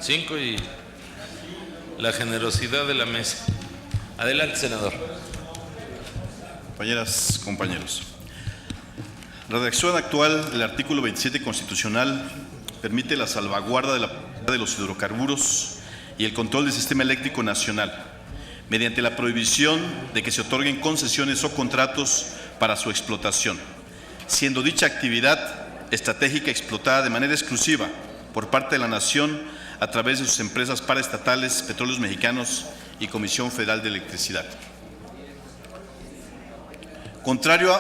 5 y la generosidad de la mesa. Adelante, senador. Compañeras, compañeros. La redacción actual del artículo 27 constitucional permite la salvaguarda de los hidrocarburos y el control del sistema eléctrico nacional, mediante la prohibición de que se otorguen concesiones o contratos para su explotación, siendo dicha actividad estratégica explotada de manera exclusiva por parte de la Nación a través de sus empresas paraestatales, Petróleos Mexicanos y Comisión Federal de Electricidad. Contrario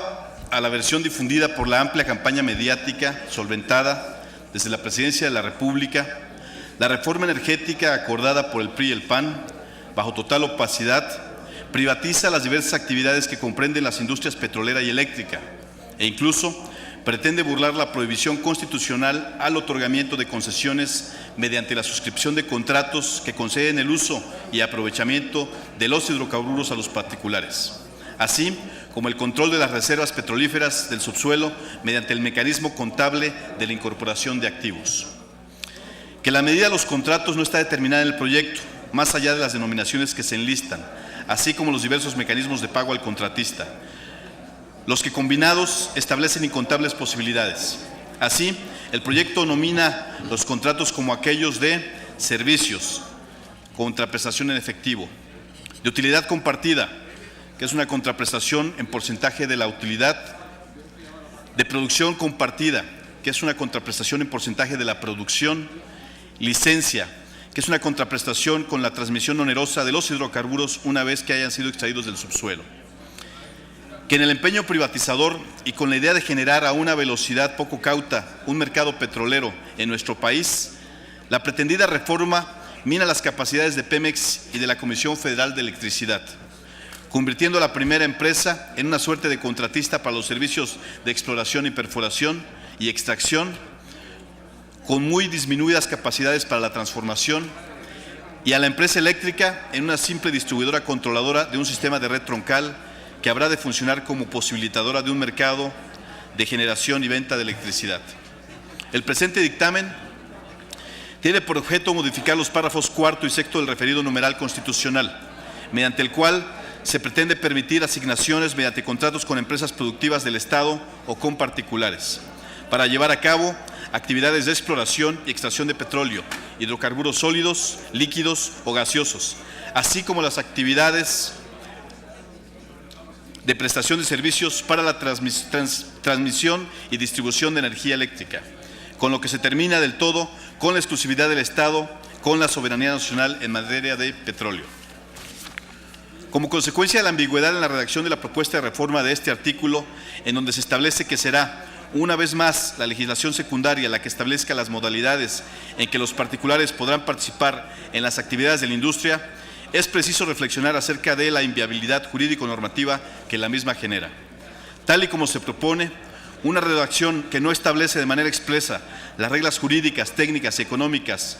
a la versión difundida por la amplia campaña mediática solventada desde la Presidencia de la República, la reforma energética acordada por el PRI y el PAN, bajo total opacidad, privatiza las diversas actividades que comprenden las industrias petrolera y eléctrica e incluso pretende burlar la prohibición constitucional al otorgamiento de concesiones mediante la suscripción de contratos que conceden el uso y aprovechamiento de los hidrocarburos a los particulares, así como el control de las reservas petrolíferas del subsuelo mediante el mecanismo contable de la incorporación de activos. Que la medida de los contratos no está determinada en el proyecto, más allá de las denominaciones que se enlistan, así como los diversos mecanismos de pago al contratista, los que combinados establecen incontables posibilidades. Así, el proyecto nomina los contratos como aquellos de servicios, contraprestación en efectivo, de utilidad compartida, que es una contraprestación en porcentaje de la utilidad, de producción compartida, que es una contraprestación en porcentaje de la producción, licencia, que es una contraprestación con la transmisión onerosa de los hidrocarburos una vez que hayan sido extraídos del subsuelo. Que en el empeño privatizador y con la idea de generar a una velocidad poco cauta un mercado petrolero en nuestro país, la pretendida reforma mina las capacidades de Pemex y de la Comisión Federal de Electricidad, convirtiendo a la primera empresa en una suerte de contratista para los servicios de exploración y perforación y extracción, con muy disminuidas capacidades para la transformación, y a la empresa eléctrica en una simple distribuidora controladora de un sistema de red troncal que habrá de funcionar como posibilitadora de un mercado de generación y venta de electricidad. El presente dictamen tiene por objeto modificar los párrafos cuarto y sexto del referido numeral constitucional, mediante el cual se pretende permitir asignaciones mediante contratos con empresas productivas del Estado o con particulares, para llevar a cabo actividades de exploración y extracción de petróleo, hidrocarburos sólidos, líquidos o gaseosos, así como las actividades de prestación de servicios para la transmisión y distribución de energía eléctrica, con lo que se termina del todo con la exclusividad del Estado, con la soberanía nacional en materia de petróleo. Como consecuencia de la ambigüedad en la redacción de la propuesta de reforma de este artículo, en donde se establece que será una vez más la legislación secundaria la que establezca las modalidades en que los particulares podrán participar en las actividades de la industria, es preciso reflexionar acerca de la inviabilidad jurídico-normativa que la misma genera. Tal y como se propone, una redacción que no establece de manera expresa las reglas jurídicas, técnicas y económicas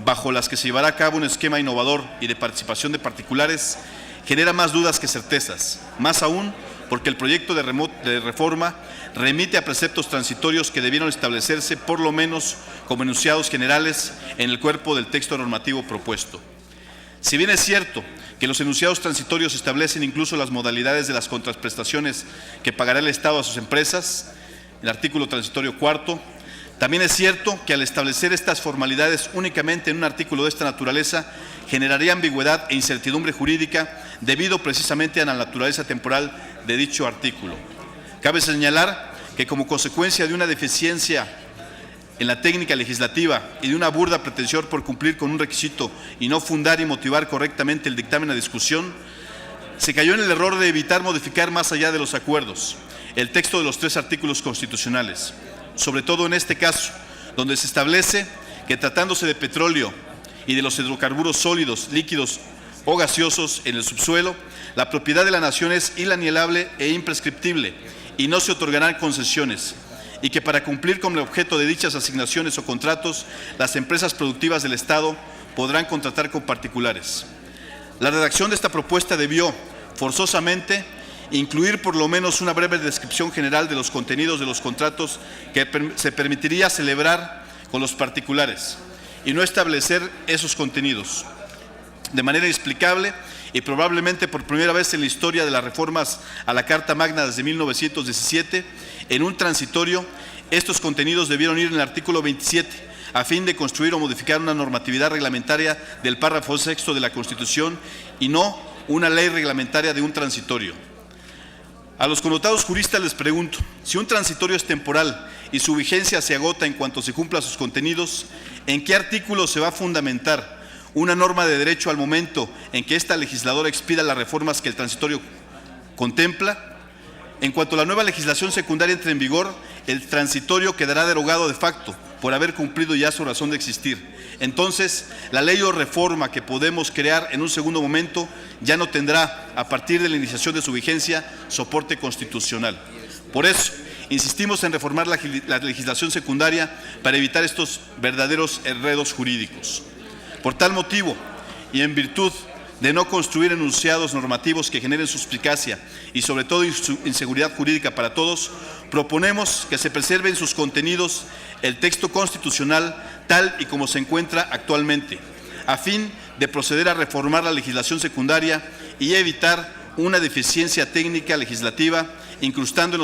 bajo las que se llevará a cabo un esquema innovador y de participación de particulares, genera más dudas que certezas, más aún porque el proyecto de reforma remite a preceptos transitorios que debieron establecerse por lo menos como enunciados generales en el cuerpo del texto normativo propuesto. Si bien es cierto que los enunciados transitorios establecen incluso las modalidades de las contraprestaciones que pagará el Estado a sus empresas, el artículo transitorio cuarto, también es cierto que al establecer estas formalidades únicamente en un artículo de esta naturaleza, generaría ambigüedad e incertidumbre jurídica debido precisamente a la naturaleza temporal de dicho artículo. Cabe señalar que como consecuencia de una deficiencia en la técnica legislativa y de una burda pretensión por cumplir con un requisito y no fundar y motivar correctamente el dictamen a discusión, se cayó en el error de evitar modificar más allá de los acuerdos el texto de los 3 artículos constitucionales, sobre todo en este caso, donde se establece que tratándose de petróleo y de los hidrocarburos sólidos, líquidos o gaseosos en el subsuelo, la propiedad de la nación es inalienable e imprescriptible y no se otorgarán concesiones, y que para cumplir con el objeto de dichas asignaciones o contratos, las empresas productivas del Estado podrán contratar con particulares. La redacción de esta propuesta debió, forzosamente, incluir por lo menos una breve descripción general de los contenidos de los contratos que se permitiría celebrar con los particulares y no establecer esos contenidos. De manera inexplicable y probablemente por primera vez en la historia de las reformas a la Carta Magna desde 1917, en un transitorio, estos contenidos debieron ir en el artículo 27, a fin de construir o modificar una normatividad reglamentaria del párrafo 6º de la Constitución y no una ley reglamentaria de un transitorio. A los connotados juristas les pregunto, si un transitorio es temporal y su vigencia se agota en cuanto se cumpla sus contenidos, ¿en qué artículo se va a fundamentar una norma de derecho al momento en que esta legisladora expida las reformas que el transitorio contempla? En cuanto la nueva legislación secundaria entre en vigor, el transitorio quedará derogado de facto por haber cumplido ya su razón de existir. Entonces, la ley o reforma que podemos crear en un segundo momento ya no tendrá, a partir de la iniciación de su vigencia, soporte constitucional. Por eso, insistimos en reformar la legislación secundaria para evitar estos verdaderos enredos jurídicos. Por tal motivo, y en virtud de no construir enunciados normativos que generen suspicacia y sobre todo inseguridad jurídica para todos, proponemos que se preserve en sus contenidos el texto constitucional tal y como se encuentra actualmente, a fin de proceder a reformar la legislación secundaria y evitar una deficiencia técnica legislativa, incrustando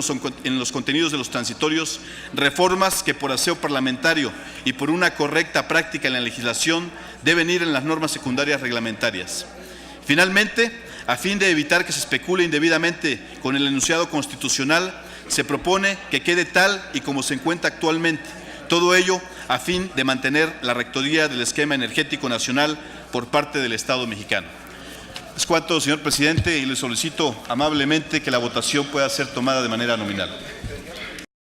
en los contenidos de los transitorios reformas que por aseo parlamentario y por una correcta práctica en la legislación deben ir en las normas secundarias reglamentarias. Finalmente, a fin de evitar que se especule indebidamente con el enunciado constitucional, se propone que quede tal y como se encuentra actualmente. Todo ello a fin de mantener la rectoría del esquema energético nacional por parte del Estado mexicano. Es cuanto, señor presidente, y le solicito amablemente que la votación pueda ser tomada de manera nominal.